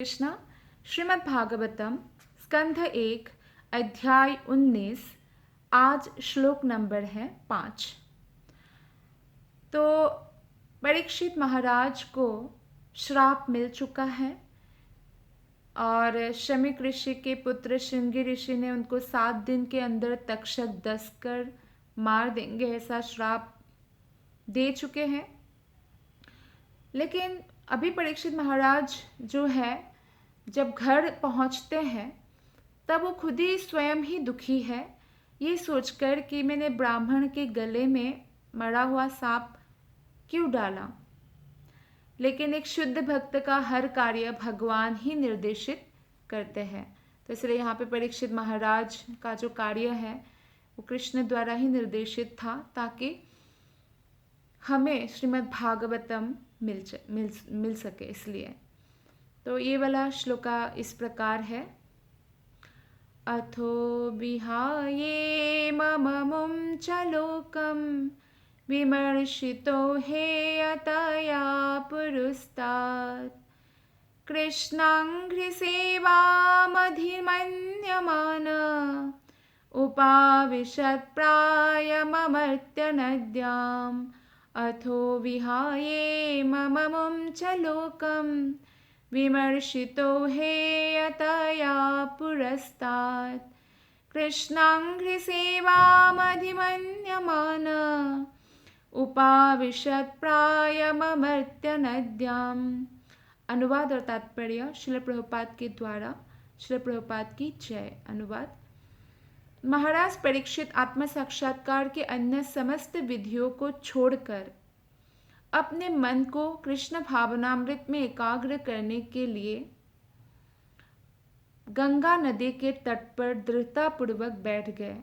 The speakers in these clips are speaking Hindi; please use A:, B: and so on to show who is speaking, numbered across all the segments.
A: कृष्णा श्रीमद् भागवतम स्कंध 1 अध्याय 19। आज श्लोक नंबर है 5। तो परीक्षित महाराज को श्राप मिल चुका है और शमीक ऋषि के पुत्र श्रृंगी ऋषि ने उनको 7 दिन के अंदर तक्षक दस कर मार देंगे ऐसा श्राप दे चुके हैं। लेकिन अभी परीक्षित महाराज जो है जब घर पहुंचते हैं तब वो खुद ही स्वयं ही दुखी है, ये सोचकर कि मैंने ब्राह्मण के गले में मरा हुआ सांप क्यों डाला। लेकिन एक शुद्ध भक्त का हर कार्य भगवान ही निर्देशित करते हैं, तो इसलिए यहाँ पे परीक्षित महाराज का जो कार्य है वो कृष्ण द्वारा ही निर्देशित था ताकि हमें श्रीमद् भागवतम मिल सके। इसलिए तो ये वाला श्लोका इस प्रकार है। अथो विहाये मममुं च लोकं विमर्शितो हेयतया पुरस्तात् कृष्णाङ्घ्रिसेवामधिमन्यमान उपाविशत्प्रायममर्त्यनद्याम् अथो विहाये मममुं च लोकं विमर्शितो हेयतया पुरस्तात् कृष्णाङ्घ्रिसेवामधिमन्यमान उपाविशत्प्रायममर्त्यनद्याम्। अनुवाद और तात्पर्य श्रील प्रभुपाद के द्वारा। श्रील प्रभुपाद की जय। अनुवाद। महाराज परीक्षित आत्म साक्षात्कार के अन्य समस्त विधियों को छोड़कर अपने मन को कृष्ण भावनामृत में एकाग्र करने के लिए गंगा नदी के तट पर दृढ़तापूर्वक बैठ गए,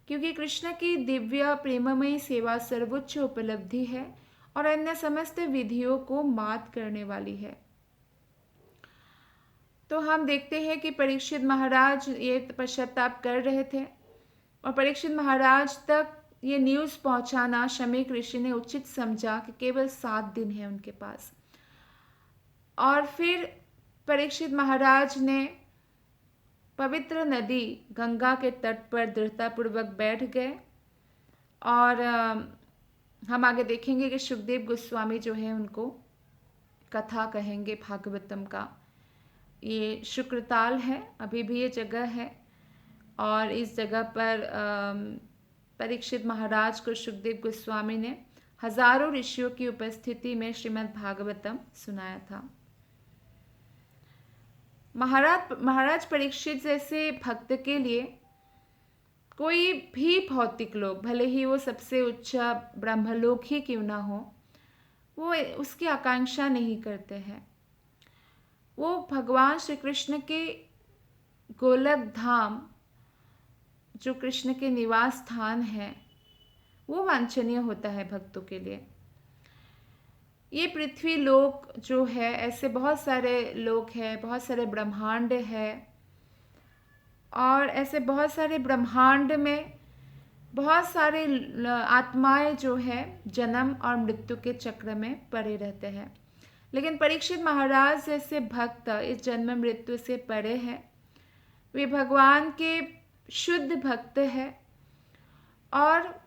A: क्योंकि कृष्ण की दिव्य प्रेममयी सेवा सर्वोच्च उपलब्धि है और अन्य समस्त विधियों को मात करने वाली है। तो हम देखते हैं कि परीक्षित महाराज ये पश्चाताप कर रहे थे और परीक्षित महाराज तक ये न्यूज़ पहुंचाना शमीक ऋषि ने उचित समझा कि केवल 7 दिन है उनके पास। और फिर परीक्षित महाराज ने पवित्र नदी गंगा के तट पर दृढ़तापूर्वक बैठ गए। और हम आगे देखेंगे कि सुखदेव गोस्वामी जो है उनको कथा कहेंगे भागवतम का। ये शुक्रताल है, अभी भी ये जगह है और इस जगह पर परीक्षित महाराज को सुखदेव गोस्वामी ने हजारों ऋषियों की उपस्थिति में श्रीमद् भागवतम सुनाया था। महाराज परीक्षित जैसे भक्त के लिए कोई भी भौतिक लोक, भले ही वो सबसे उच्च ब्रह्मलोक ही क्यों ना हो, वो उसकी आकांक्षा नहीं करते हैं। वो भगवान श्री कृष्ण के गोलक धाम जो कृष्ण के निवास स्थान है वो वांछनीय होता है भक्तों के लिए। ये पृथ्वी लोक जो है, ऐसे बहुत सारे लोक है, बहुत सारे ब्रह्मांड है और ऐसे बहुत सारे ब्रह्मांड में बहुत सारे आत्माएं जो है जन्म और मृत्यु के चक्र में पड़े रहते हैं। लेकिन परीक्षित महाराज जैसे भक्त इस जन्म मृत्यु से परे हैं। वे भगवान के शुद्ध भक्त है और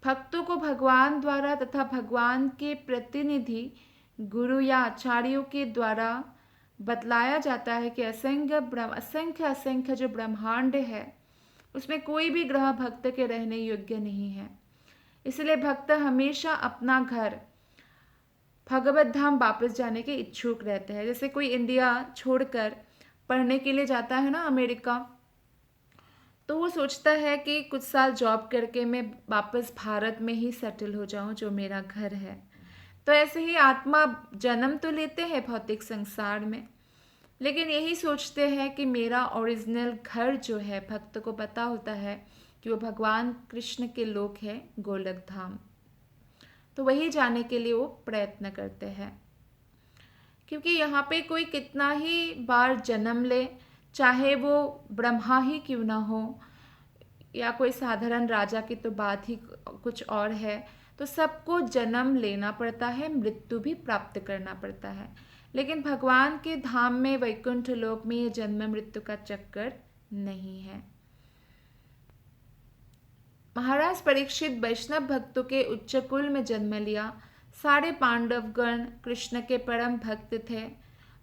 A: भक्तों को भगवान द्वारा तथा भगवान के प्रतिनिधि गुरु या आचार्यों के द्वारा बतलाया जाता है कि असंख्य जो ब्रह्मांड है उसमें कोई भी ग्रह भक्त के रहने योग्य नहीं है। इसलिए भक्त हमेशा अपना घर भगवत धाम वापस जाने के इच्छुक रहते हैं। जैसे कोई इंडिया छोड़कर पढ़ने के लिए जाता है ना अमेरिका, तो वो सोचता है कि कुछ साल जॉब करके मैं वापस भारत में ही सेटल हो जाऊं जो मेरा घर है। तो ऐसे ही आत्मा जन्म तो लेते हैं भौतिक संसार में, लेकिन यही सोचते हैं कि मेरा ओरिजिनल घर जो है, भक्त को पता होता है कि वो भगवान कृष्ण के लोक है गोलक धाम, तो वही जाने के लिए वो प्रयत्न करते हैं। क्योंकि यहाँ पे कोई कितना ही बार जन्म ले, चाहे वो ब्रह्मा ही क्यों ना हो या कोई साधारण राजा की तो बात ही कुछ और है, तो सबको जन्म लेना पड़ता है, मृत्यु भी प्राप्त करना पड़ता है। लेकिन भगवान के धाम में वैकुंठ लोक में ये जन्म मृत्यु का चक्कर नहीं है। महाराज परीक्षित वैष्णव भक्तों के उच्च कुल में जन्म लिया। सारे पांडवगण कृष्ण के परम भक्त थे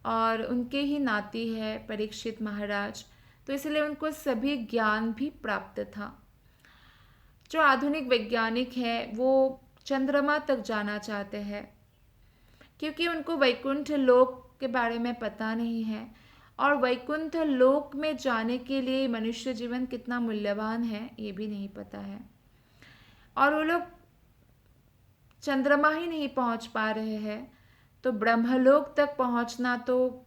A: और उनके ही नाती है परीक्षित महाराज, तो इसलिए उनको सभी ज्ञान भी प्राप्त था। जो आधुनिक वैज्ञानिक हैं वो चंद्रमा तक जाना चाहते हैं क्योंकि उनको वैकुंठ लोक के बारे में पता नहीं है, और वैकुंठ लोक में जाने के लिए मनुष्य जीवन कितना मूल्यवान है ये भी नहीं पता है। और वो लोग चंद्रमा ही नहीं पहुंच पा रहे हैं तो ब्रह्मलोक तक पहुंचना तो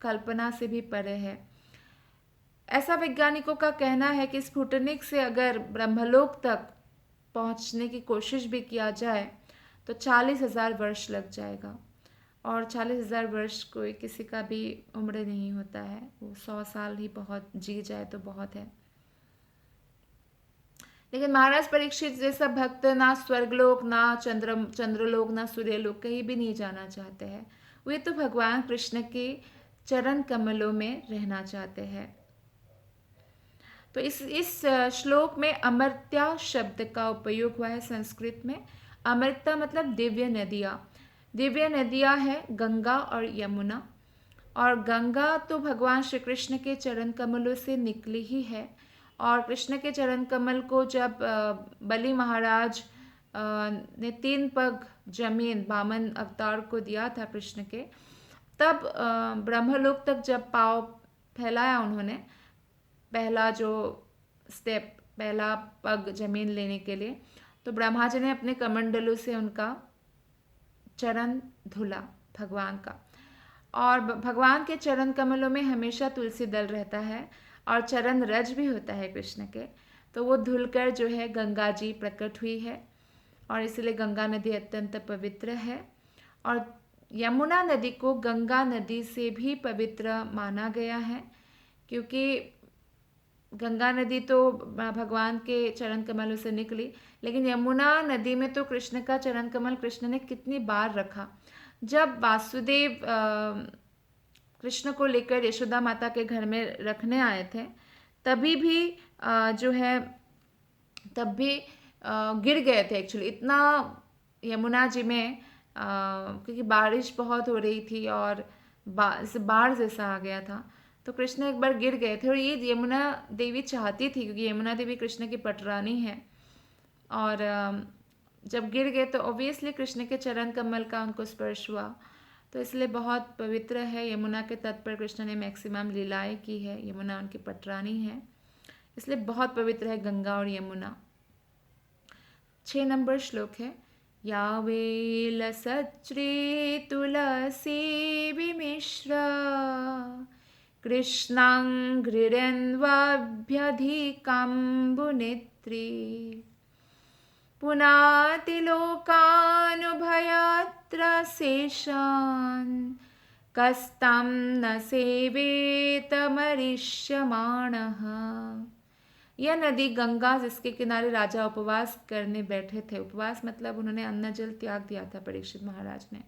A: कल्पना से भी परे है। ऐसा वैज्ञानिकों का कहना है कि स्पुतनिक से अगर ब्रह्मलोक तक पहुंचने की कोशिश भी किया जाए तो 40,000 वर्ष लग जाएगा, और 40,000 वर्ष कोई किसी का भी उम्र नहीं होता है, वो 100 साल ही बहुत जी जाए तो बहुत है। लेकिन महाराज परीक्षित जैसा भक्त ना स्वर्गलोक ना चंद्रलोक ना सूर्यलोक कहीं भी नहीं जाना चाहते हैं। वे तो भगवान कृष्ण के चरण कमलों में रहना चाहते हैं। तो इस श्लोक में अमर्त्या शब्द का उपयोग हुआ है संस्कृत में। अमृता मतलब दिव्य नदियाँ। दिव्य नदियाँ है गंगा और यमुना, और गंगा तो भगवान श्री कृष्ण के चरण कमलों से निकली ही है। और कृष्ण के चरण कमल को जब बलि महाराज ने 3 पग जमीन वामन अवतार को दिया था कृष्ण के, तब ब्रह्मलोक तक जब पाँव फैलाया उन्होंने, पहला जो स्टेप, पहला पग जमीन लेने के लिए, तो ब्रह्मा जी ने अपने कमंडलों से उनका चरण धुला भगवान का। और भगवान के चरण कमलों में हमेशा तुलसी दल रहता है और चरण रज भी होता है कृष्ण के, तो वो धुलकर जो है गंगा जी प्रकट हुई है, और इसलिए गंगा नदी अत्यंत पवित्र है। और यमुना नदी को गंगा नदी से भी पवित्र माना गया है, क्योंकि गंगा नदी तो भगवान के चरण कमलों से निकली, लेकिन यमुना नदी में तो कृष्ण का चरण कमल कृष्ण ने कितनी बार रखा। जब वासुदेव कृष्ण को लेकर यशोदा माता के घर में रखने आए थे, तभी भी जो है तब भी गिर गए थे एक्चुअली, इतना यमुना जी में क्योंकि बारिश बहुत हो रही थी और बाढ़ जैसा आ गया था, तो कृष्ण एक बार गिर गए थे। और ये यमुना देवी चाहती थी, क्योंकि यमुना देवी कृष्ण की पटरानी है, और जब गिर गए तो ऑब्वियसली कृष्ण के चरण कमल का उनको स्पर्श हुआ, तो इसलिए बहुत पवित्र है। यमुना के तट पर कृष्ण ने मैक्सिमम लीलाएं की है, यमुना उनकी पटरानी है, इसलिए बहुत पवित्र है गंगा और यमुना। 6 नंबर श्लोक है, यावे लसच्रे तुलसी विमिश्रा कृष्णां घृण्वाभ्यधिकाम्बुनेत्री पुनाति लोकानुभयत्र शेषान् कस्तं न सेवेत मरिष्यमाणः। यह नदी गंगा जिसके किनारे राजा उपवास करने बैठे थे, उपवास मतलब उन्होंने अन्न जल त्याग दिया था परीक्षित महाराज ने,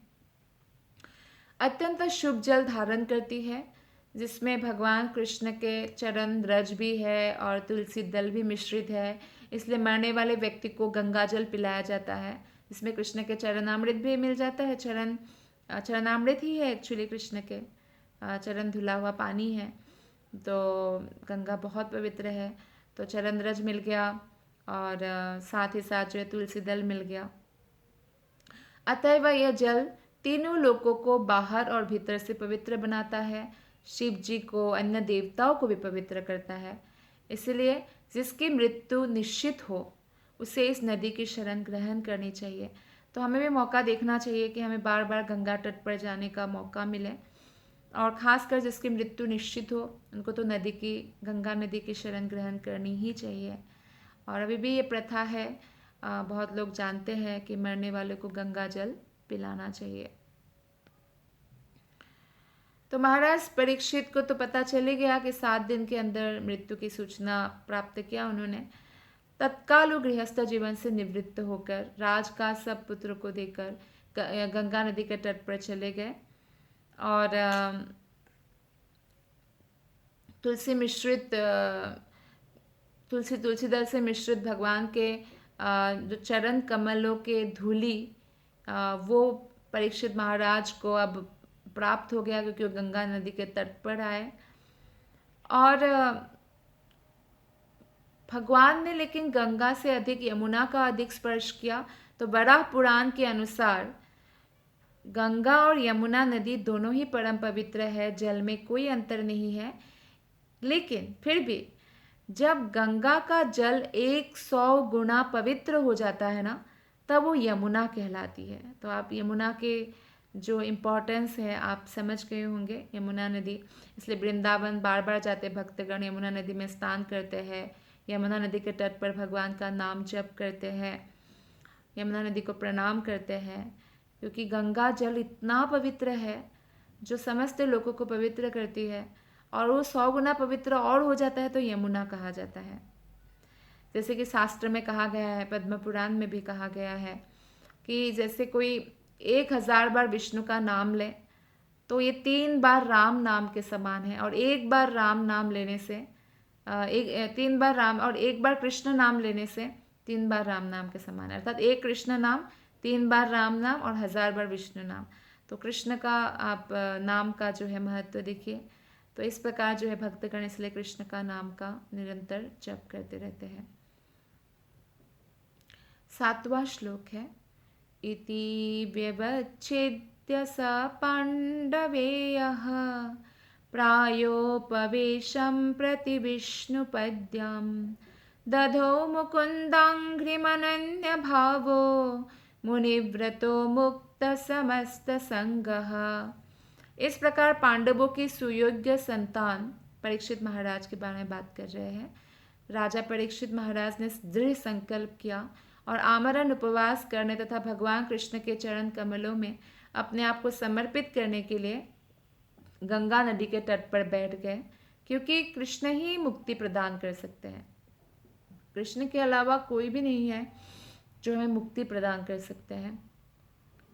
A: अत्यंत शुभ जल धारण करती है, जिसमें भगवान कृष्ण के चरण रज भी है और तुलसी दल भी मिश्रित है, इसलिए मरने वाले व्यक्ति को गंगा जल पिलाया जाता है। इसमें कृष्ण के चरणामृत भी मिल जाता है, चरणामृत ही है एक्चुअली, कृष्ण के चरण धुला हुआ पानी है, तो गंगा बहुत पवित्र है, तो चरण रज मिल गया और साथ ही साथ जो है तुलसी दल मिल गया। अतएव यह जल तीनों लोकों को बाहर और भीतर से पवित्र बनाता है, शिव जी को, अन्य देवताओं को भी पवित्र करता है। इसलिए जिसकी मृत्यु निश्चित हो उसे इस नदी की शरण ग्रहण करनी चाहिए। तो हमें भी मौका देखना चाहिए कि हमें बार बार गंगा तट पर जाने का मौका मिले, और ख़ासकर जिसकी मृत्यु निश्चित हो उनको तो गंगा नदी की शरण ग्रहण करनी ही चाहिए। और अभी भी ये प्रथा है, बहुत लोग जानते हैं कि मरने वाले को गंगा जल पिलाना चाहिए। तो महाराज परीक्षित को तो पता चले गया कि 7 दिन के अंदर मृत्यु की सूचना प्राप्त किया उन्होंने। तत्काल वो गृहस्थ जीवन से निवृत्त होकर राज का सब पुत्र को देकर गंगा नदी के तट पर चले गए, और तुलसी दल से मिश्रित भगवान के जो चरण कमलों के धूली वो परीक्षित महाराज को अब प्राप्त हो गया, क्योंकि वो गंगा नदी के तट पर आए। और भगवान ने लेकिन गंगा से अधिक यमुना का अधिक स्पर्श किया। तो वराह पुराण के अनुसार गंगा और यमुना नदी दोनों ही परम पवित्र है, जल में कोई अंतर नहीं है। लेकिन फिर भी जब गंगा का जल 100 गुना पवित्र हो जाता है ना, तब वो यमुना कहलाती है। तो आप यमुना के जो इम्पोर्टेंस है आप समझ गए होंगे, यमुना नदी। इसलिए वृंदावन बार बार जाते भक्तगण यमुना नदी में स्नान करते हैं, यमुना नदी के तट पर भगवान का नाम जप करते हैं, यमुना नदी को प्रणाम करते हैं, क्योंकि गंगा जल इतना पवित्र है जो समस्त लोगों को पवित्र करती है। और वो 100 गुना पवित्र और हो जाता है तो यमुना कहा जाता है। जैसे कि शास्त्र में कहा गया है, पद्म पुराण में भी कहा गया है कि जैसे कोई 1000 बार विष्णु का नाम ले तो ये 3 बार राम नाम के समान है। और एक बार राम नाम लेने से 3 बार राम और एक बार कृष्ण नाम लेने से 3 बार राम नाम के समान है। अर्थात एक कृष्ण नाम, 3 बार राम नाम और 1000 बार विष्णु नाम। तो कृष्ण का आप नाम का जो है महत्व देखिए। तो इस प्रकार जो है भक्तगण इसलिए कृष्ण का नाम का निरंतर जप करते रहते हैं। 7वां श्लोक है, इति व्यवच्छेद्य स पाण्डवेयः प्रायोपवेशं प्रति विष्णुपद्यं दधौ मुकुन्दाङ्घ्रिमनन्य भावो मुनिव्रतो मुक्त समस्त संगः। इस प्रकार पांडवों की सुयोग्य संतान परीक्षित महाराज के बारे में बात कर रहे हैं। राजा परीक्षित महाराज ने दृढ़ संकल्प किया और आमरण उपवास करने तथा भगवान कृष्ण के चरण कमलों में अपने आप को समर्पित करने के लिए गंगा नदी के तट पर बैठ गए, क्योंकि कृष्ण ही मुक्ति प्रदान कर सकते हैं। कृष्ण के अलावा कोई भी नहीं है जो हमें मुक्ति प्रदान कर सकते हैं।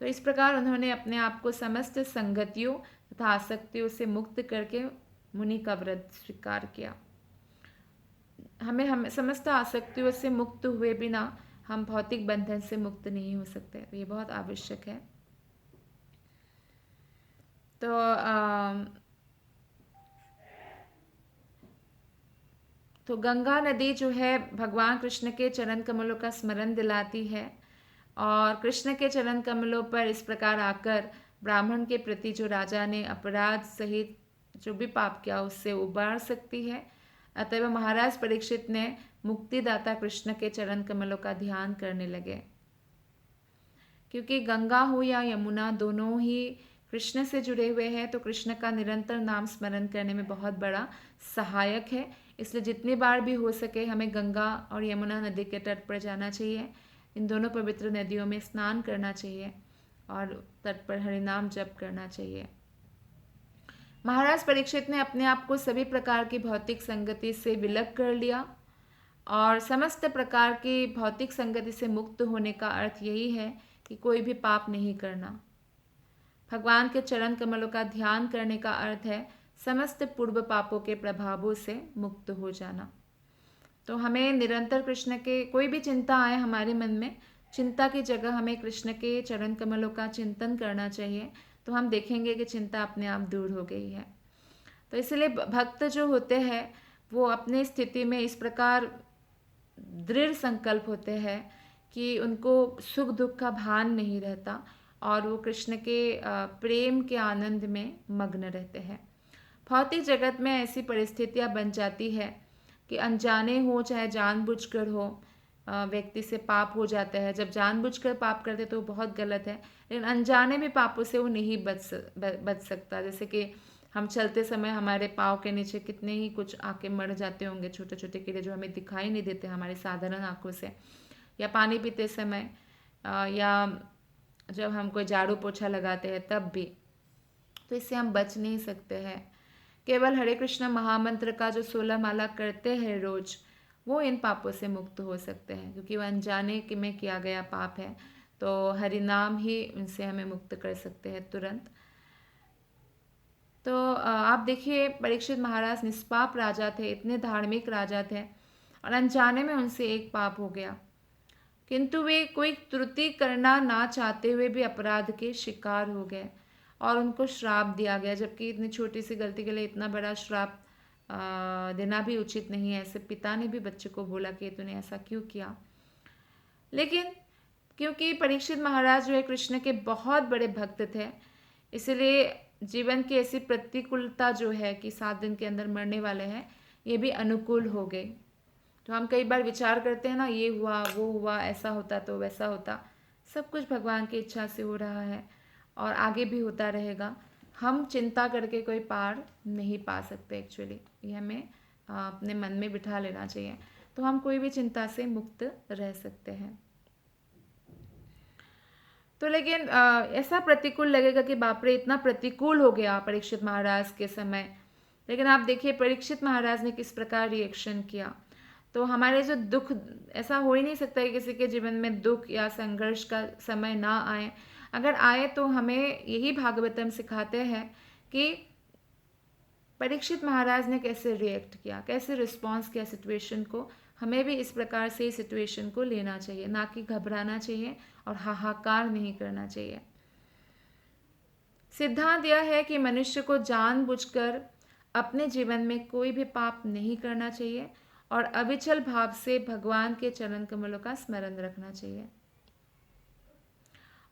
A: तो इस प्रकार उन्होंने अपने आप को समस्त संगतियों तथा आसक्तियों से मुक्त करके मुनि का व्रत स्वीकार किया। हमें समस्त आसक्तियों से मुक्त हुए बिना हम भौतिक बंधन से मुक्त नहीं हो सकते। तो ये बहुत आवश्यक है। तो गंगा नदी जो है भगवान कृष्ण के चरण कमलों का स्मरण दिलाती है, और कृष्ण के चरण कमलों पर इस प्रकार आकर ब्राह्मण के प्रति जो राजा ने अपराध सहित जो भी पाप किया उससे उबार सकती है। अतएव महाराज परीक्षित ने मुक्तिदाता कृष्ण के चरण कमलों का ध्यान करने लगे, क्योंकि गंगा हो या यमुना दोनों ही कृष्ण से जुड़े हुए हैं। तो कृष्ण का निरंतर नाम स्मरण करने में बहुत बड़ा सहायक है। इसलिए जितनी बार भी हो सके हमें गंगा और यमुना नदी के तट पर जाना चाहिए, इन दोनों पवित्र नदियों में स्नान करना चाहिए और तट पर हरिनाम जप करना चाहिए। महाराज परीक्षित ने अपने आप को सभी प्रकार की भौतिक संगति से विलग कर लिया, और समस्त प्रकार की भौतिक संगति से मुक्त होने का अर्थ यही है कि कोई भी पाप नहीं करना। भगवान के चरण कमलों का ध्यान करने का अर्थ है समस्त पूर्व पापों के प्रभावों से मुक्त हो जाना। तो हमें निरंतर कृष्ण के, कोई भी चिंता आए हमारे मन में, चिंता की जगह हमें कृष्ण के चरण कमलों का चिंतन करना चाहिए। तो हम देखेंगे कि चिंता अपने आप दूर हो गई है। तो इसलिए भक्त जो होते हैं वो अपनी स्थिति में इस प्रकार दृढ़ संकल्प होते हैं कि उनको सुख दुख का भान नहीं रहता, और वो कृष्ण के प्रेम के आनंद में मग्न रहते हैं। भौतिक जगत में ऐसी परिस्थितियां बन जाती है कि अनजाने हो चाहे जानबूझकर हो, व्यक्ति से पाप हो जाता है। जब जानबूझकर पाप करते तो वो बहुत गलत है, लेकिन अनजाने में पापों से वो नहीं बच सकता। जैसे कि हम चलते समय हमारे पाँव के नीचे कितने ही कुछ आके मर जाते होंगे, छोटे छोटे कीड़े जो हमें दिखाई नहीं देते हमारी साधारण आँखों से, या पानी पीते समय, या जब हम कोई झाड़ू पोछा लगाते हैं तब भी। तो इससे हम बच नहीं सकते हैं। केवल हरे कृष्ण महामंत्र का जो 16 माला करते हैं रोज, वो इन पापों से मुक्त हो सकते हैं, क्योंकि वह अनजाने में किया गया पाप है। तो हरि नाम ही उनसे हमें मुक्त कर सकते हैं तुरंत। तो आप देखिए परीक्षित महाराज निष्पाप राजा थे, इतने धार्मिक राजा थे, और अनजाने में उनसे एक पाप हो गया, किंतु वे कोई त्रुटि करना ना चाहते हुए भी अपराध के शिकार हो गए और उनको श्राप दिया गया, जबकि इतनी छोटी सी गलती के लिए इतना बड़ा श्राप देना भी उचित नहीं है। ऐसे पिता ने भी बच्चे को बोला कि तूने ऐसा क्यों किया। लेकिन क्योंकि परीक्षित महाराज जो है कृष्ण के बहुत बड़े भक्त थे, इसलिए जीवन की ऐसी प्रतिकूलता जो है कि 7 दिन के अंदर मरने वाले हैं, ये भी अनुकूल हो गई। तो हम कई बार विचार करते हैं ना, ये हुआ वो हुआ, ऐसा होता तो वैसा होता। सब कुछ भगवान की इच्छा से हो रहा है और आगे भी होता रहेगा। हम चिंता करके कोई पार नहीं पा सकते एक्चुअली, ये हमें अपने मन में बिठा लेना चाहिए। तो हम कोई भी चिंता से मुक्त रह सकते हैं। तो लेकिन ऐसा प्रतिकूल लगेगा कि बाप रे इतना प्रतिकूल हो गया परीक्षित महाराज के समय, लेकिन आप देखिए परीक्षित महाराज ने किस प्रकार रिएक्शन किया। तो हमारे जो दुख, ऐसा हो ही नहीं सकता है किसी के जीवन में दुख या संघर्ष का समय ना आए। अगर आए तो हमें यही भागवतम सिखाते हैं कि परीक्षित महाराज ने कैसे रिएक्ट किया, कैसे रिस्पॉन्स किया सिचुएशन को। हमें भी इस प्रकार से सिचुएशन को लेना चाहिए, ना कि घबराना चाहिए और हाहाकार नहीं करना चाहिए। सिद्धांत यह है कि मनुष्य को जानबूझकर अपने जीवन में कोई भी पाप नहीं करना चाहिए और अविचल भाव से भगवान के चरण कमलों का स्मरण रखना चाहिए।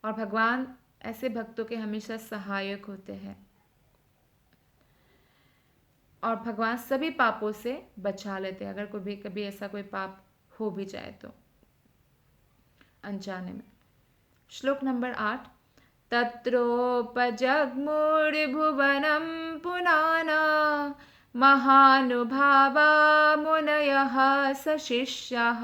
A: और भगवान ऐसे भक्तों के हमेशा सहायक होते हैं और भगवान सभी पापों से बचा लेते हैं, अगर कोई कभी ऐसा कोई पाप हो भी जाए तो अनजाने में। श्लोक नंबर 8। तत्रोपजग्मुर्भुवनं पुनाना महानुभावा मुनयः सशिष्याः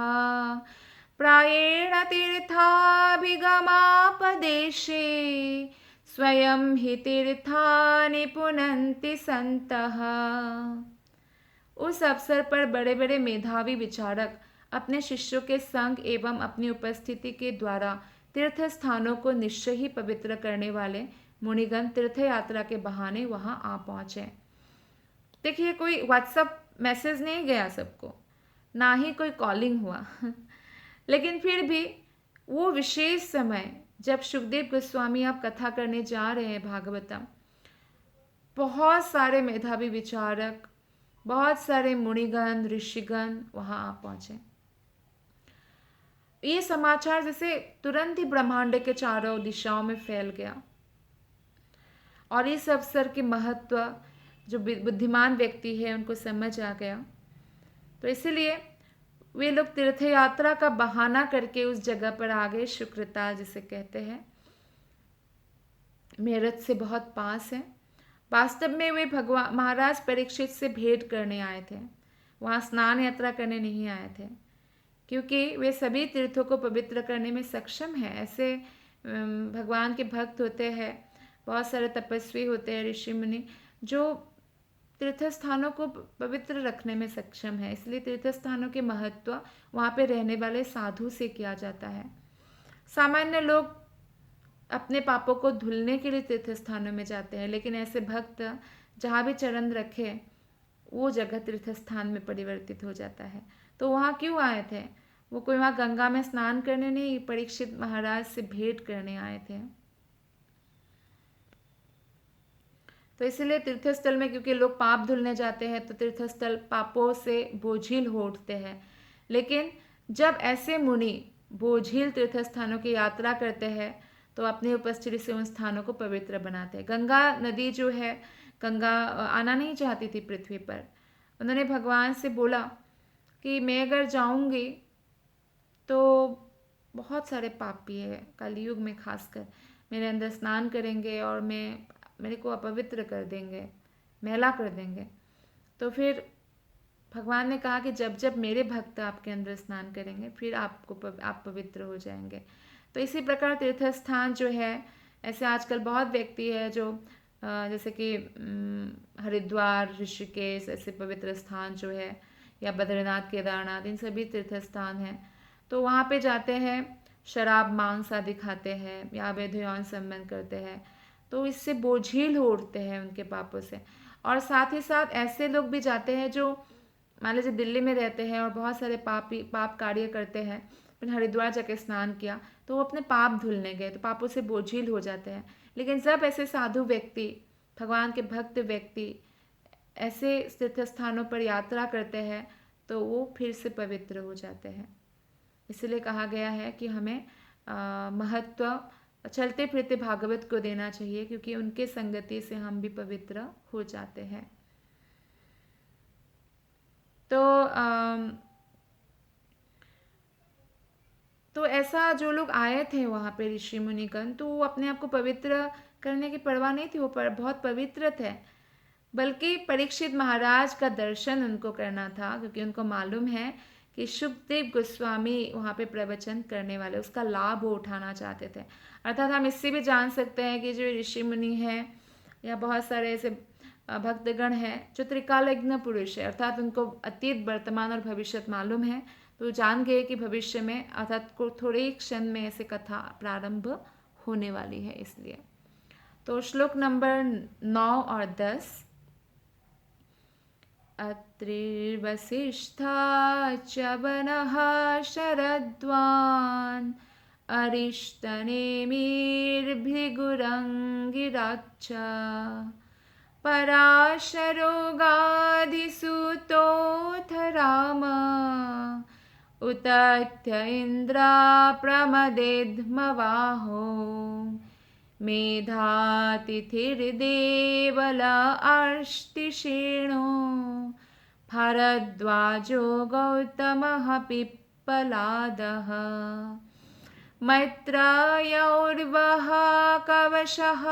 A: प्रायेण तीर्थाभिगमापदेशे स्वयं हि तीर्थानि पुनन्ति सन्तः। उस अवसर पर बड़े बड़े मेधावी विचारक अपने शिष्यों के संग एवं अपनी उपस्थिति के द्वारा तीर्थ स्थानों को निश्चय ही पवित्र करने वाले मुनिगण तीर्थ यात्रा के बहाने वहां आ पहुंचे। देखिए कोई व्हाट्सएप मैसेज नहीं गया सबको, ना ही कोई कॉलिंग हुआ लेकिन फिर भी वो विशेष समय जब सुखदेव गोस्वामी आप कथा करने जा रहे हैं भागवतम, बहुत सारे मेधावी विचारक, बहुत सारे मुनिगण ऋषिगण वहां आ पहुंचे। ये समाचार जैसे तुरंत ही ब्रह्मांड के चारों दिशाओं में फैल गया और इस अवसर के महत्व जो बुद्धिमान व्यक्ति है उनको समझ आ गया। तो इसीलिए वे लोग तीर्थ यात्रा का बहाना करके उस जगह पर आ गए। शुक्रताल जिसे कहते हैं, मेरठ से बहुत पास है। वास्तव में वे भगवान महाराज परीक्षित से भेंट करने आए थे, वहाँ स्नान यात्रा करने नहीं आए थे, क्योंकि वे सभी तीर्थों को पवित्र करने में सक्षम हैं। ऐसे भगवान के भक्त होते हैं, बहुत सारे तपस्वी होते हैं, ऋषि मुनि, जो तीर्थ स्थानों को पवित्र रखने में सक्षम है। इसलिए तीर्थ स्थानों के महत्व वहाँ पे रहने वाले साधु से किया जाता है। सामान्य लोग अपने पापों को धुलने के लिए तीर्थ स्थानों में जाते हैं, लेकिन ऐसे भक्त जहाँ भी चरण रखे वो जगह तीर्थ स्थान में परिवर्तित हो जाता है। तो वहाँ क्यों आए थे? वो कोई वहाँ गंगा में स्नान करने नहीं, परीक्षित महाराज से भेंट करने आए थे। तो इसीलिए तीर्थस्थल में, क्योंकि लोग पाप धुलने जाते हैं तो तीर्थस्थल पापों से बोझिल हो उठते हैं, लेकिन जब ऐसे मुनि बोझिल तीर्थस्थानों की यात्रा करते हैं तो अपनी उपस्थिति से उन स्थानों को पवित्र बनाते हैं। गंगा नदी जो है, गंगा आना नहीं चाहती थी पृथ्वी पर। उन्होंने भगवान से बोला कि मैं अगर जाऊंगी तो बहुत सारे पापी है कलयुग में खासकर मेरे अंदर स्नान करेंगे और मेरे को अपवित्र कर देंगे, मैला कर देंगे। तो फिर भगवान ने कहा कि जब जब मेरे भक्त आपके अंदर स्नान करेंगे फिर आप पवित्र हो जाएंगे। तो इसी प्रकार तीर्थ स्थान जो है, ऐसे आजकल बहुत व्यक्ति है जो जैसे कि हरिद्वार, ऋषिकेश, ऐसे पवित्र स्थान जो है, या बद्रीनाथ, केदारनाथ, इन सभी तीर्थ स्थान हैं। तो वहाँ पे जाते हैं, शराब मांस आदि खाते हैं या अवैध यौन संबंध करते हैं। तो इससे बोझिल हो उठते हैं उनके पापों से। और साथ ही साथ ऐसे लोग भी जाते हैं जो मान लीजिए दिल्ली में रहते हैं और बहुत सारे पाप कार्य करते हैं, फिर हरिद्वार जाके स्नान किया तो वो अपने पाप धुलने गए तो पापों से बोझिल हो जाते हैं। लेकिन जब ऐसे साधु व्यक्ति, भगवान के भक्त व्यक्ति ऐसे तीर्थ स्थानों पर यात्रा करते हैं तो वो फिर से पवित्र हो जाते हैं। इसलिए कहा गया है कि हमें महत्व चलते फिरते भागवत को देना चाहिए, क्योंकि उनके संगति से हम भी पवित्र हो जाते हैं। तो ऐसा जो लोग आए थे वहाँ पे ऋषि मुनिगण, तो वो अपने आप को पवित्र करने की परवाह नहीं थी, वो बहुत पवित्र थे। बल्कि परीक्षित महाराज का दर्शन उनको करना था, क्योंकि उनको मालूम है कि शुकदेव गोस्वामी वहाँ पे प्रवचन करने वाले, उसका लाभ वो उठाना चाहते थे। अर्थात हम इससे भी जान सकते हैं कि जो ऋषि मुनि हैं या बहुत सारे ऐसे भक्तगण हैं जो त्रिकालज्ञ पुरुष है, अर्थात उनको अतीत, वर्तमान और भविष्य मालूम है, तो जान गए कि भविष्य में अर्थात को थोड़े ही क्षण में ऐसे कथा प्रारंभ होने वाली है। इसलिए तो श्लोक नंबर 9 और 10। अत्रिर्वसिष्ठा च वनः शरद्वान् अरिष्टनेमिर्भृगुरङ्गिराच्च पराशरोगादिसुतोऽथ राम उतथ्य इन्द्रा प्रमदेध्मवाहो मेधातिथिर्देवल अर्ष्टिषेणो भारद्वाजो गौतमः पिप्पलादः मैत्रेयोर्वः कवशः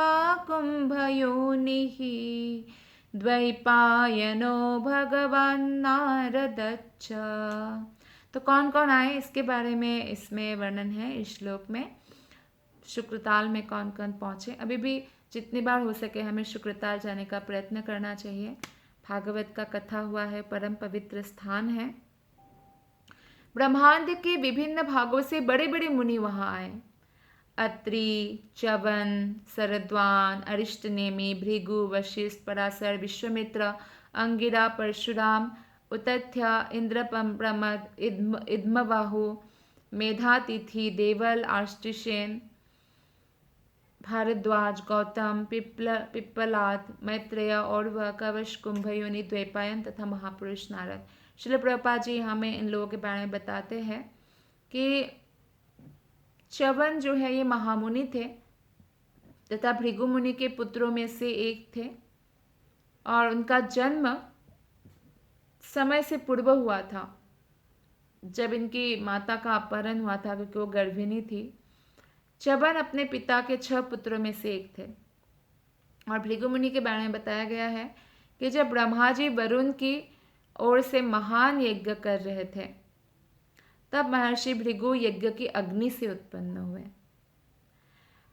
A: कुम्भयोनिः द्वैपायनो भगवान् नारदच्च। तो कौन कौन आए इसके बारे में इसमें वर्णन है इस श्लोक में। शुक्रताल में कौन कौन पहुँचे, अभी भी जितनी बार हो सके हमें शुक्रताल जाने का प्रयत्न करना चाहिए। भागवत का कथा हुआ है, परम पवित्र स्थान है। ब्रह्मांड के विभिन्न भागों से बड़े बड़े मुनि वहाँ आए। अत्रि, च्यवन, शरद्वान, अरिष्टनेमि, भृगु, वशिष्ठ, पराशर, विश्वामित्र, अंगिरा, परशुराम, उतथ्य, इंद्र, प्रमद, इद्मवाहु, मेधातिथि, देवल, आर्ष्टिशेन, भारद्वाज, गौतम, पिप्पलाद, मैत्रेय, औरव, कवश, कुंभयोनि, द्वैपायन तथा महापुरुष नारद। श्रील प्रभुपाद जी हमें इन लोगों के बारे में बताते हैं कि च्यवन जो है ये महामुनि थे तथा भृगु मुनि के पुत्रों में से एक थे, और उनका जन्म समय से पूर्व हुआ था, जब इनकी माता का अपहरण हुआ था, क्योंकि वो गर्भिणी थी। च्यवन अपने पिता के 6 पुत्रों में से एक थे। और भृगु मुनि के बारे में बताया गया है कि जब ब्रह्मा जी वरुण की ओर से महान यज्ञ कर रहे थे, तब महर्षि भृगु यज्ञ की अग्नि से उत्पन्न हुए।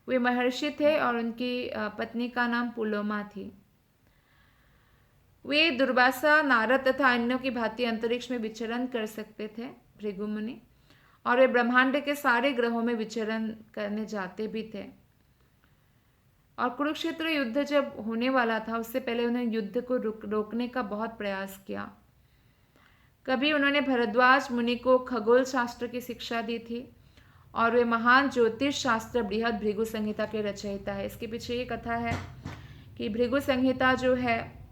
A: वे महर्षि थे और उनकी पत्नी का नाम पुलोमा थी। वे दुर्वासा, नारद तथा अन्यों की भांति अंतरिक्ष में विचरण कर सकते थे भृगु मुनि, और वे ब्रह्मांड के सारे ग्रहों में विचरण करने जाते भी थे। और कुरुक्षेत्र युद्ध जब होने वाला था, उससे पहले उन्होंने युद्ध को रोकने का बहुत प्रयास किया। कभी उन्होंने भरद्वाज मुनि को खगोल शास्त्र की शिक्षा दी थी, और वे महान ज्योतिष शास्त्र बृहद भृगु संहिता के रचयिता है। इसके पीछे ये कथा है कि भृगु संहिता जो है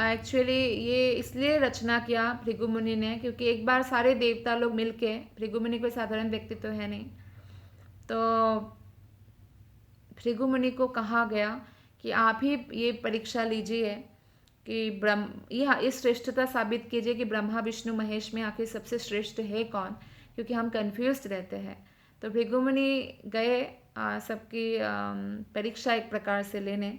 A: एक्चुअली ये इसलिए रचना किया भृगु मुनि ने, क्योंकि एक बार सारे देवता लोग मिलके, भृगु मुनि कोई साधारण व्यक्ति तो है नहीं, तो भृगु मुनि को कहा गया कि आप ही ये परीक्षा लीजिए कि यह इस श्रेष्ठता साबित कीजिए कि ब्रह्मा विष्णु महेश में आखिर सबसे श्रेष्ठ है कौन, क्योंकि हम कन्फ्यूज्ड रहते हैं। तो भृगु मुनि गए सबकी परीक्षा एक प्रकार से लेने।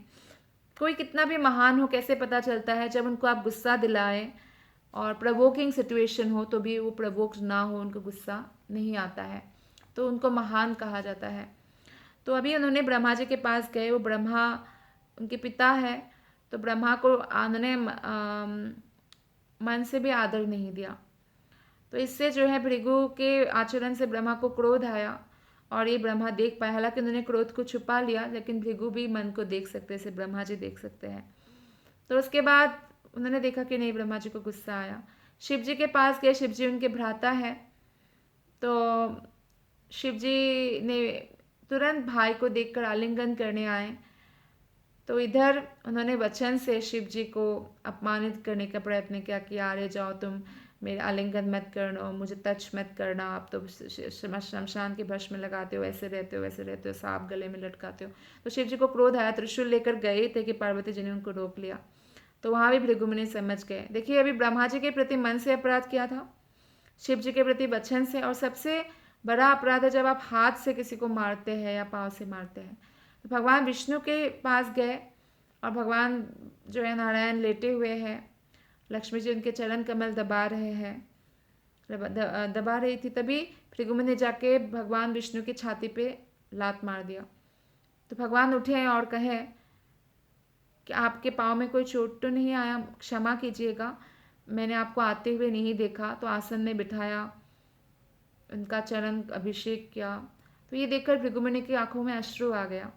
A: कोई कितना भी महान हो कैसे पता चलता है, जब उनको आप गुस्सा दिलाएं और प्रवोकिंग सिचुएशन हो तो भी वो प्रवोक्ड ना हो, उनको गुस्सा नहीं आता है, तो उनको महान कहा जाता है। तो अभी उन्होंने ब्रह्मा जी के पास गए, वो ब्रह्मा उनके पिता है, तो ब्रह्मा को उन्होंने मन से भी आदर नहीं दिया। तो इससे जो है भृगु के आचरण से ब्रह्मा को क्रोध आया, और ये ब्रह्मा देख पाए। हालांकि उन्होंने क्रोध को छुपा लिया, लेकिन भृगु भी मन को देख सकते, जैसे ब्रह्मा जी देख सकते हैं। तो उसके बाद उन्होंने देखा कि नहीं, ब्रह्मा जी को गुस्सा आया। शिव जी के पास गए, शिव जी उनके भ्राता है। तो शिव जी ने तुरंत भाई को देखकर आलिंगन करने आए। तो इधर उन्होंने वचन से शिव जी को अपमानित करने का प्रयत्न किया कि अरे जाओ, तुम मेरे आलिंगन मत करना, मुझे टच मत करना, आप तो शमशान के भस्म में लगाते हो, ऐसे रहते हो वैसे रहते हो, सांप गले में लटकाते हो। तो शिव जी को क्रोध आया, त्रिशूल लेकर गए थे कि पार्वती जी ने उनको रोक लिया। तो वहाँ भी भृगु मुनि समझ गए। देखिए, अभी ब्रह्मा जी के प्रति मन से अपराध किया था, शिव जी के प्रति वचन से, और सबसे बड़ा अपराध है जब आप हाथ से किसी को मारते हैं या पाँव से मारते हैं। तो भगवान विष्णु के पास गए और भगवान जो है नारायण लेटे हुए हैं, लक्ष्मी जी उनके चरण कमल दबा रहे हैं, दबा रही थी। तभी भृगु ने जाके भगवान विष्णु की छाती पे लात मार दिया। तो भगवान उठे और कहे कि आपके पाँव में कोई चोट तो नहीं आया, क्षमा कीजिएगा, मैंने आपको आते हुए नहीं देखा। तो आसन में बिठाया, उनका चरण अभिषेक किया। तो ये देखकर भृगुमुनि की आंखों में अश्रु आ गया।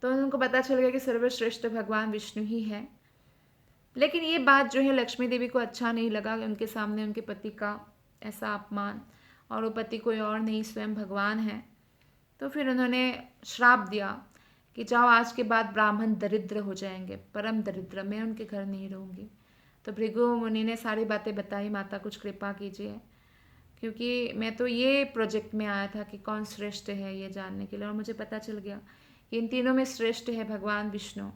A: तो उनको पता चल गया कि सर्वश्रेष्ठ भगवान विष्णु ही है। लेकिन ये बात जो है लक्ष्मी देवी को अच्छा नहीं लगा कि उनके सामने उनके पति का ऐसा अपमान, और वो पति कोई और नहीं, स्वयं भगवान है। तो फिर उन्होंने श्राप दिया कि जाओ, आज के बाद ब्राह्मण दरिद्र हो जाएंगे, परम दरिद्र, मैं उनके घर नहीं रहूँगी। तो भृगु मुनि ने सारी बातें बताई, माता कुछ कृपा कीजिए, क्योंकि मैं तो ये प्रोजेक्ट में आया था कि कौन श्रेष्ठ है ये जानने के लिए, और मुझे पता चल गया कि इन तीनों में श्रेष्ठ है भगवान विष्णु।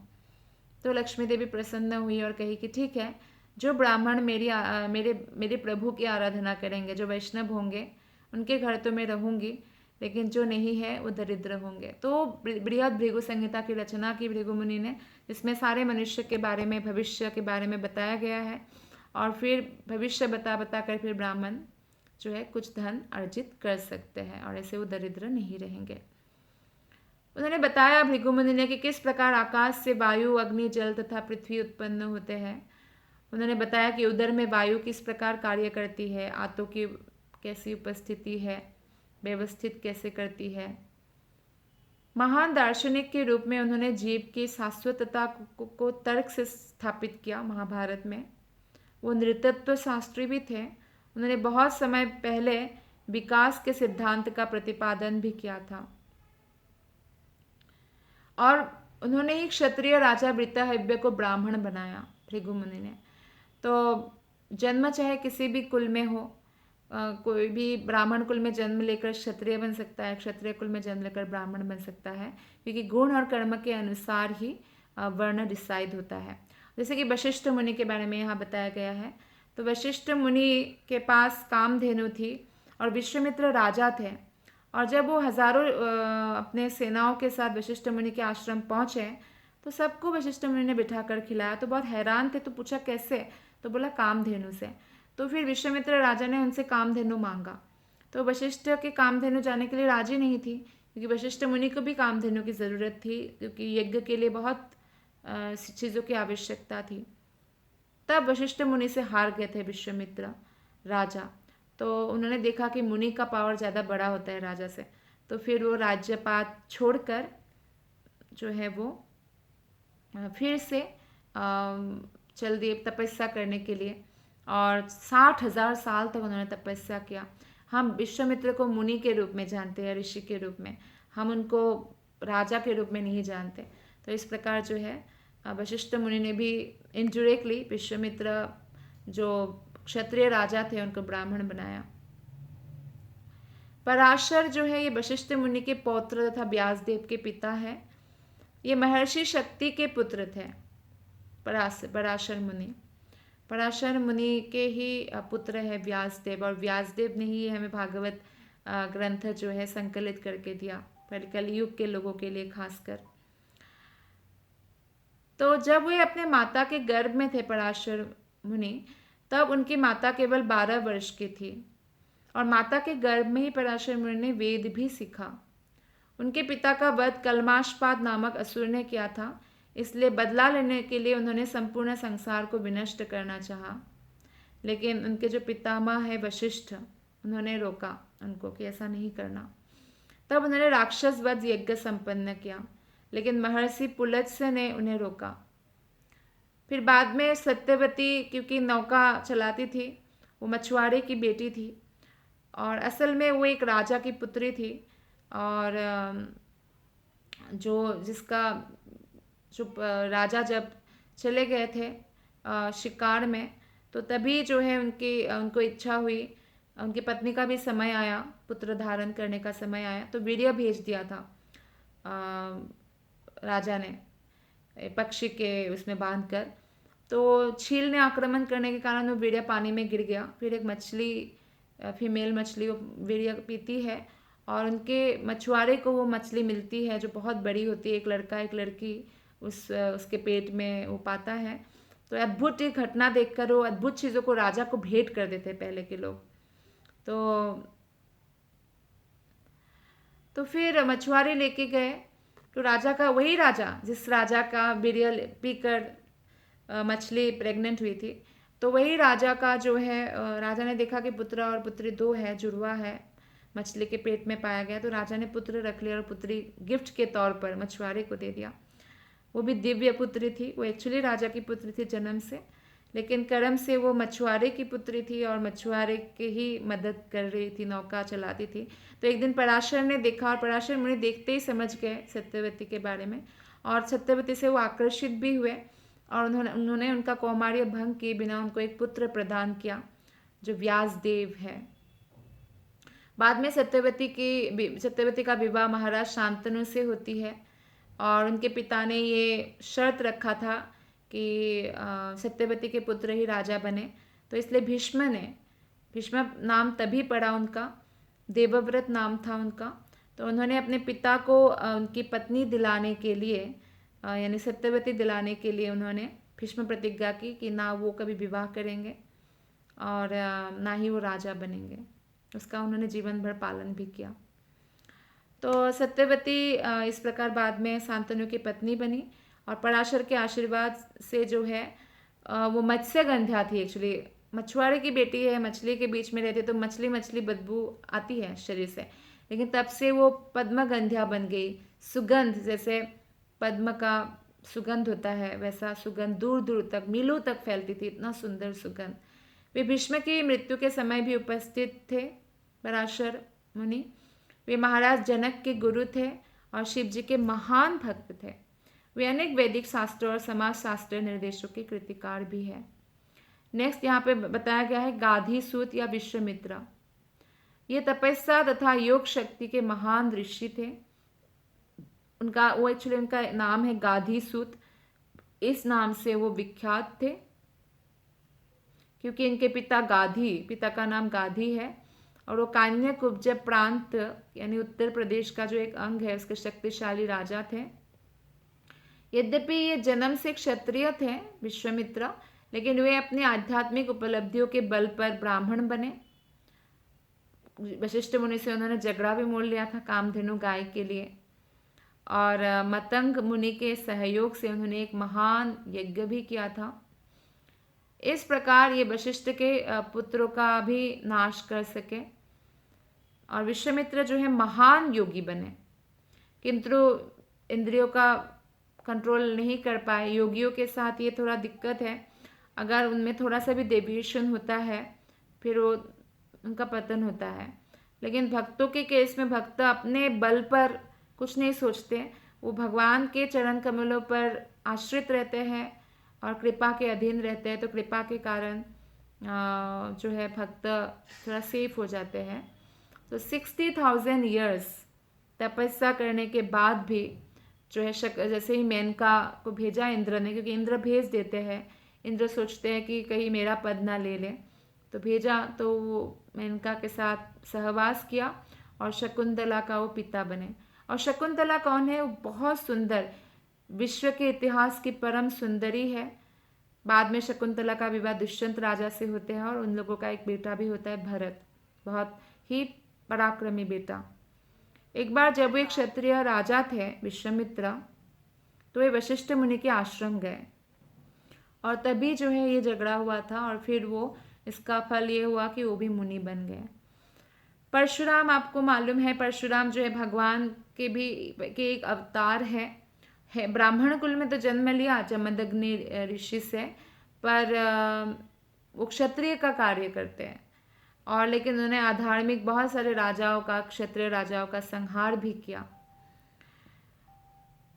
A: तो लक्ष्मी देवी प्रसन्न हुई और कही कि ठीक है, जो ब्राह्मण मेरे प्रभु की आराधना करेंगे, जो वैष्णव होंगे, उनके घर तो मैं रहूँगी, लेकिन जो नहीं है वो दरिद्र होंगे। तो बृहद भृगु संहिता की रचना की भृगु मुनि ने, जिसमें सारे मनुष्य के बारे में, भविष्य के बारे में बताया गया है। और फिर भविष्य बता बता कर फिर ब्राह्मण जो है कुछ धन अर्जित कर सकते हैं, और ऐसे वो दरिद्र नहीं रहेंगे। उन्होंने बताया भृगु मुनि ने कि किस प्रकार आकाश से वायु, अग्नि, जल तथा पृथ्वी उत्पन्न होते हैं। उन्होंने बताया कि उदर में वायु किस प्रकार कार्य करती है, आंतों की कैसी उपस्थिति है, व्यवस्थित कैसे करती है। महान दार्शनिक के रूप में उन्होंने जीव की शाश्वतता को तर्क से स्थापित किया महाभारत में। वो नृतत्व शास्त्री भी थे। उन्होंने बहुत समय पहले विकास के सिद्धांत का प्रतिपादन भी किया था, और उन्होंने ही क्षत्रिय राजा वृत्रहव्य को ब्राह्मण बनाया भृगु मुनि ने। तो जन्म चाहे किसी भी कुल में हो, कोई भी ब्राह्मण कुल में जन्म लेकर क्षत्रिय बन सकता है, क्षत्रिय कुल में जन्म लेकर ब्राह्मण बन सकता है, क्योंकि गुण और कर्म के अनुसार ही वर्ण डिसाइड होता है। जैसे कि वशिष्ठ मुनि के बारे में यहाँ बताया गया है। तो वशिष्ठ मुनि के पास कामधेनु थी और विश्वामित्र राजा थे, और जब वो हजारों अपने सेनाओं के साथ वशिष्ठ मुनि के आश्रम पहुँचे, तो सबको वशिष्ठ मुनि ने बिठा कर खिलाया। तो बहुत हैरान थे, तो पूछा कैसे, तो बोला कामधेनु से। तो फिर विश्वामित्र राजा ने उनसे कामधेनु मांगा। तो वशिष्ठ के कामधेनु जाने के लिए राजी नहीं थी, क्योंकि वशिष्ठ मुनि को भी कामधेनु की ज़रूरत थी, क्योंकि यज्ञ के लिए बहुत चीज़ों की आवश्यकता थी। तब वशिष्ठ मुनि से हार गए थे विश्वामित्र राजा। तो उन्होंने देखा कि मुनि का पावर ज़्यादा बड़ा होता है राजा से। तो फिर वो राज्यपात छोड़कर जो है वो फिर से चल दिए तपस्या करने के लिए, और 60,000 साल तक उन्होंने तपस्या किया। हम विश्वामित्र को मुनि के रूप में जानते हैं, ऋषि के रूप में, हम उनको राजा के रूप में नहीं जानते। तो इस प्रकार जो है वशिष्ठ मुनि ने भी इनडायरेक्टली विश्वामित्र जो क्षत्रिय राजा थे उनको ब्राह्मण बनाया। पराशर जो है ये वशिष्ठ मुनि के पौत्र तथा व्यासदेव के पिता है। ये महर्षि शक्ति के पुत्र थे पराशर मुनि। पराशर मुनि के ही पुत्र है व्यासदेव, और व्यासदेव ने ही हमें भागवत ग्रंथ जो है संकलित करके दिया, पर कलयुग के लोगों के लिए खासकर। तो जब वे अपने माता के गर्भ में थे पराशर मुनि, तब उनकी माता केवल 12 वर्ष की थी, और माता के गर्भ में ही पराशर मुनि ने वेद भी सीखा। उनके पिता का वध कल्माशपाद नामक असुर ने किया था, इसलिए बदला लेने के लिए उन्होंने संपूर्ण संसार को विनष्ट करना चाहा। लेकिन उनके जो पितामह है वशिष्ठ, उन्होंने रोका उनको कि ऐसा नहीं करना। तब उन्होंने राक्षस वध यज्ञ संपन्न किया, लेकिन महर्षि पुलत्स्य ने उन्हें रोका। फिर बाद में सत्यवती, क्योंकि नौका चलाती थी, वो मछुआरे की बेटी थी और असल में वो एक राजा की पुत्री थी। और राजा जब चले गए थे शिकार में, तो तभी जो है उनको इच्छा हुई, उनकी पत्नी का भी समय आया, पुत्र धारण करने का समय आया, तो वीर्य भेज दिया था राजा ने पक्षी के उसमें बांध कर। तो छील ने आक्रमण करने के कारण वो वीर्य पानी में गिर गया। फिर एक मछली, फीमेल मछली, वो वीर्य पीती है और उनके मछुआरे को वो मछली मिलती है जो बहुत बड़ी होती है, एक लड़का एक लड़की उसके पेट में वो पाता है। तो अद्भुत एक घटना देखकर वो अद्भुत चीज़ों को राजा को भेंट कर देते पहले के लोग। तो फिर मछुआरे लेके गए, तो राजा का, वही राजा जिस राजा का वीर्य पीकर मछली प्रेग्नेंट हुई थी, तो वही राजा का जो है, राजा ने देखा कि पुत्र और पुत्री दो है, जुड़वा है, मछली के पेट में पाया गया। तो राजा ने पुत्र रख लिया और पुत्री गिफ्ट के तौर पर मछुआरे को दे दिया। वो भी दिव्य पुत्री थी, वो एक्चुअली राजा की पुत्री थी जन्म से, लेकिन कर्म से वो मछुआरे की पुत्री थी और मछुआरे की ही मदद कर रही थी, नौका चलाती थी। तो एक दिन पराशर ने देखा और पराशर मुनि देखते ही समझ गए सत्यवती के बारे में, और सत्यवती से वो आकर्षित भी हुए और उन्होंने उनका कौमार्य भंग किए बिना उनको एक पुत्र प्रदान किया जो व्यासदेव है। बाद में सत्यवती का विवाह महाराज शांतनु से होती है और उनके पिता ने ये शर्त रखा था कि सत्यवती के पुत्र ही राजा बने। तो इसलिए भीष्म नाम तभी पड़ा उनका, देवव्रत नाम था उनका। तो उन्होंने अपने पिता को उनकी पत्नी दिलाने के लिए, यानी सत्यवती दिलाने के लिए, उन्होंने भीष्म प्रतिज्ञा की कि ना वो कभी विवाह करेंगे और ना ही वो राजा बनेंगे। उसका उन्होंने जीवन भर पालन भी किया। तो सत्यवती इस प्रकार बाद में शांतनु की पत्नी बनी और पराशर के आशीर्वाद से जो है वो मत्स्यगंध्या थी। एक्चुअली मछुआरे की बेटी है, मछली के बीच में रहती, तो मछली बदबू आती है शरीर से, लेकिन तब से वो पद्मगंध्या बन गई। सुगंध, जैसे पद्म का सुगंध होता है वैसा सुगंध दूर दूर तक, मीलों तक फैलती थी, इतना सुंदर सुगंध। वे भीष्म की मृत्यु के समय भी उपस्थित थे पराशर मुनि। वे महाराज जनक के गुरु थे और शिव जी के महान भक्त थे। वे अनेक वैदिक शास्त्रों और समाज शास्त्र निर्देशों के कृतिकार भी है। नेक्स्ट यहाँ पे बताया गया है गाधी सूत या विश्वामित्र। ये तपस्या तथा योग शक्ति के महान ऋषि थे। उनका नाम है गाधी सूत। इस नाम से वो विख्यात थे क्योंकि इनके पिता का नाम गाधी है और वो कान्यकुब्ज प्रांत यानी उत्तर प्रदेश का जो एक अंग है उसके शक्तिशाली राजा थे। यद्यपि ये जन्म से क्षत्रिय थे विश्वामित्र, लेकिन वे अपनी आध्यात्मिक उपलब्धियों के बल पर ब्राह्मण बने। वशिष्ठ मुनि से उन्होंने झगड़ा भी मोल लिया था कामधेनु गाय के लिए, और मतंग मुनि के सहयोग से उन्होंने एक महान यज्ञ भी किया था। इस प्रकार ये वशिष्ठ के पुत्रों का भी नाश कर सके और विश्वामित्र जो है महान योगी बने, किंतु इंद्रियों का कंट्रोल नहीं कर पाए। योगियों के साथ ये थोड़ा दिक्कत है, अगर उनमें थोड़ा सा भी डेविएशन होता है फिर वो उनका पतन होता है। लेकिन भक्तों के केस में भक्त अपने बल पर कुछ नहीं सोचते, वो भगवान के चरण कमलों पर आश्रित रहते हैं और कृपा के अधीन रहते हैं। तो कृपा के कारण जो है भक्त थोड़ा सेफ हो जाते हैं। तो 60,000 ईयर्स तपस्या करने के बाद भी जो है जैसे ही मेनका को भेजा इंद्र ने, क्योंकि इंद्र भेज देते हैं, इंद्र सोचते हैं कि कहीं मेरा पद ना ले ले, तो भेजा, तो वो मेनका के साथ सहवास किया और शकुंतला का वो पिता बने। और शकुंतला कौन है? वो बहुत सुंदर, विश्व के इतिहास की परम सुंदरी है। बाद में शकुंतला का विवाह दुष्यंत राजा से होते हैं और उन लोगों का एक बेटा भी होता है भरत, बहुत ही पराक्रमी बेटा। एक बार जब वो एक क्षत्रिय राजा थे विश्वामित्र, तो वे वशिष्ठ मुनि के आश्रम गए और तभी जो है ये झगड़ा हुआ था और फिर वो इसका फल ये हुआ कि वो भी मुनि बन गए। परशुराम आपको मालूम है, परशुराम जो है भगवान के एक अवतार है ब्राह्मण कुल में तो जन्म लिया जमदग्नि ऋषि से, पर वो क्षत्रिय का कार्य करते हैं। और लेकिन उन्होंने अधार्मिक बहुत सारे राजाओं का, क्षत्रिय राजाओं का संहार भी किया।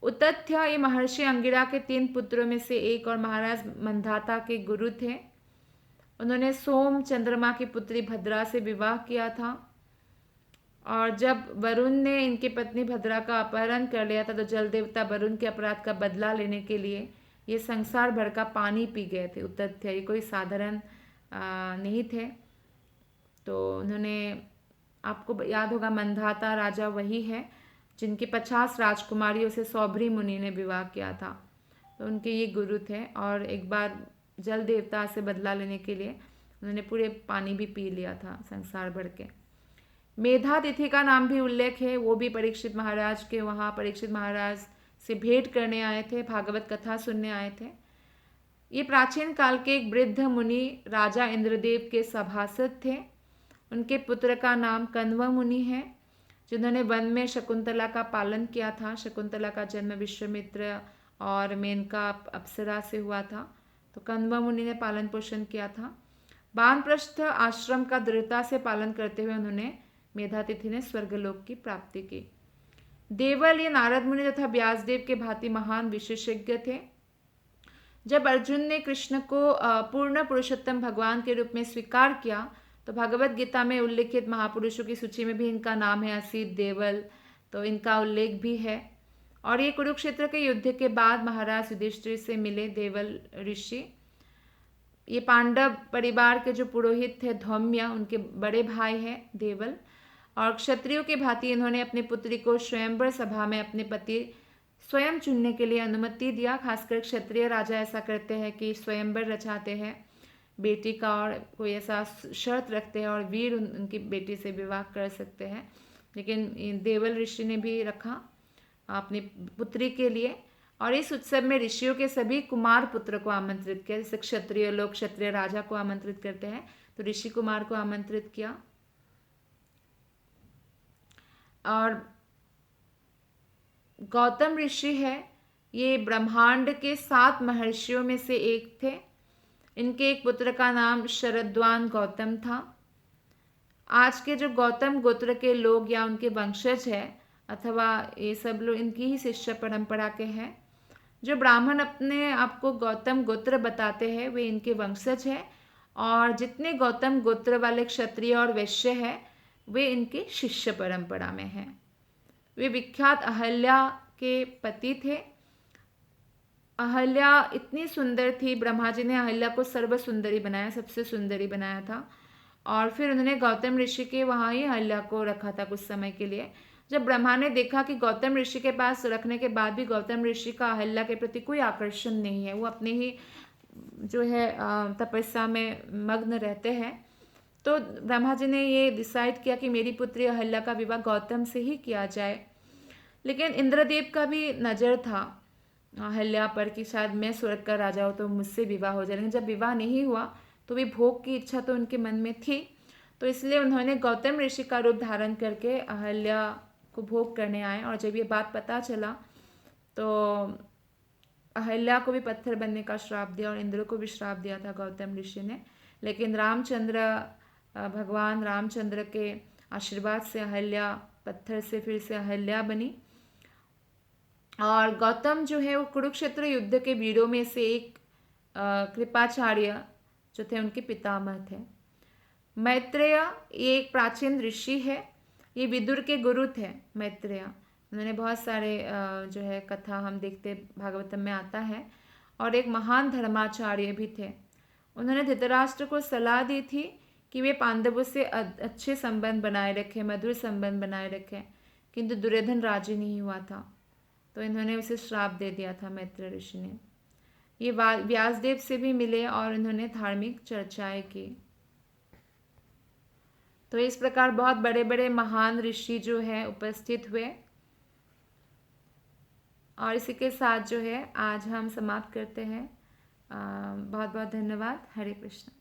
A: उतथ्य ये महर्षि अंगिरा के 3 पुत्रों में से एक और महाराज मंधाता के गुरु थे। उन्होंने सोम चंद्रमा की पुत्री भद्रा से विवाह किया था, और जब वरुण ने इनकी पत्नी भद्रा का अपहरण कर लिया था तो जल देवता वरुण के अपराध का बदला लेने के लिए ये संसार भर का पानी पी गए थे। उतथ्य ये कोई साधारण नहीं थे। तो उन्होंने, आपको याद होगा मंधाता राजा वही है जिनकी 50 राजकुमारियों से सौभरी मुनि ने विवाह किया था। तो उनके ये गुरु थे, और एक बार जल देवता से बदला लेने के लिए उन्होंने पूरे पानी भी पी लिया था संसार भर के। मेधा तिथि का नाम भी उल्लेख है, वो भी परीक्षित महाराज के वहाँ परीक्षित महाराज से भेंट करने आए थे, भागवत कथा सुनने आए थे। ये प्राचीन काल के एक वृद्ध मुनि राजा इंद्रदेव के सभासद थे। उनके पुत्र का नाम कण्व मुनि है, जिन्होंने वन में शकुंतला का पालन किया था। शकुंतला का जन्म विश्वामित्र और मेनका अप्सरा से हुआ था, तो कण्व मुनि ने पालन पोषण किया था। वानप्रस्थ आश्रम का दृढ़ता से पालन करते हुए उन्होंने, मेधातिथि ने स्वर्गलोक की प्राप्ति की। देवल ये नारद मुनि तथा व्यासदेव के भांति महान विशेषज्ञ थे। जब अर्जुन ने कृष्ण को पूर्ण पुरुषोत्तम भगवान के रूप में स्वीकार किया तो भगवत गीता में उल्लेखित महापुरुषों की सूची में भी इनका नाम है, असित देवल, तो इनका उल्लेख भी है। और ये कुरुक्षेत्र के युद्ध के बाद महाराज युधिष्ठिर से मिले देवल ऋषि। ये पांडव परिवार के जो पुरोहित थे धौम्य, उनके बड़े भाई हैं देवल। और क्षत्रियों के भांति इन्होंने अपनी पुत्री को स्वयंवर सभा में अपने पति स्वयं चुनने के लिए अनुमति दिया। खासकर क्षत्रिय राजा ऐसा करते हैं कि स्वयंवर रचाते हैं बेटी का, और कोई ऐसा शर्त रखते हैं और वीर उनकी बेटी से विवाह कर सकते हैं। लेकिन देवल ऋषि ने भी रखा अपनी पुत्री के लिए। और इस उत्सव में ऋषियों के सभी कुमार पुत्र को आमंत्रित किया। जैसे क्षत्रिय लोग क्षत्रिय राजा को आमंत्रित करते हैं, तो ऋषि कुमार को आमंत्रित किया। और गौतम ऋषि है, ये ब्रह्मांड के 7 महर्षियों में से एक थे। इनके एक पुत्र का नाम शरद्वान गौतम था। आज के जो गौतम गोत्र के लोग या उनके वंशज है, अथवा ये सब लोग इनकी ही शिष्य परंपरा के हैं। जो ब्राह्मण अपने आप को गौतम गोत्र बताते हैं वे इनके वंशज हैं, और जितने गौतम गोत्र वाले क्षत्रिय और वैश्य हैं वे इनके शिष्य परंपरा में हैं। वे विख्यात अहल्या के पति थे। अहल्या इतनी सुंदर थी, ब्रह्मा जी ने अहल्या को सर्व सुंदरी बनाया, सबसे सुंदरी बनाया था। और फिर उन्होंने गौतम ऋषि के वहाँ ही अहल्या को रखा था कुछ समय के लिए। जब ब्रह्मा ने देखा कि गौतम ऋषि के पास रखने के बाद भी गौतम ऋषि का अहल्या के प्रति कोई आकर्षण नहीं है, वो अपने ही जो है तपस्या में मग्न रहते हैं, तो ब्रह्मा जी ने ये डिसाइड किया कि मेरी पुत्री अहल्या का विवाह गौतम से ही किया जाए। लेकिन इंद्रदेव का भी नज़र था अहल्या पर कि शायद मैं स्वर्ग का राजा हूँ तो मुझसे विवाह हो जाए। लेकिन जब विवाह नहीं हुआ तो भी भोग की इच्छा तो उनके मन में थी, तो इसलिए उन्होंने गौतम ऋषि का रूप धारण करके अहल्या को भोग करने आए। और जब ये बात पता चला तो अहल्या को भी पत्थर बनने का श्राप दिया और इंद्र को भी श्राप दिया था गौतम ऋषि ने। लेकिन भगवान रामचंद्र के आशीर्वाद से अहल्या पत्थर से फिर से अहल्या बनी। और गौतम जो है वो कुरुक्षेत्र युद्ध के वीरों में से एक कृपाचार्य जो थे उनके पितामह थे। मैत्रेय ये एक प्राचीन ऋषि है, ये विदुर के गुरु थे मैत्रेय। उन्होंने बहुत सारे जो है कथा हम देखते भागवतम में आता है। और एक महान धर्माचार्य भी थे। उन्होंने धृतराष्ट्र को सलाह दी थी कि वे पांडवों से अच्छे संबंध बनाए रखें, मधुर संबंध बनाए रखें, किंतु दुर्योधन राजी नहीं हुआ था, तो इन्होंने उसे श्राप दे दिया था मैत्रेय ऋषि ने। ये व्यासदेव से भी मिले और इन्होंने धार्मिक चर्चाएं की। तो इस प्रकार बहुत बड़े बड़े महान ऋषि जो है उपस्थित हुए। और इसी के साथ जो है आज हम समाप्त करते हैं। बहुत बहुत धन्यवाद। हरे कृष्ण।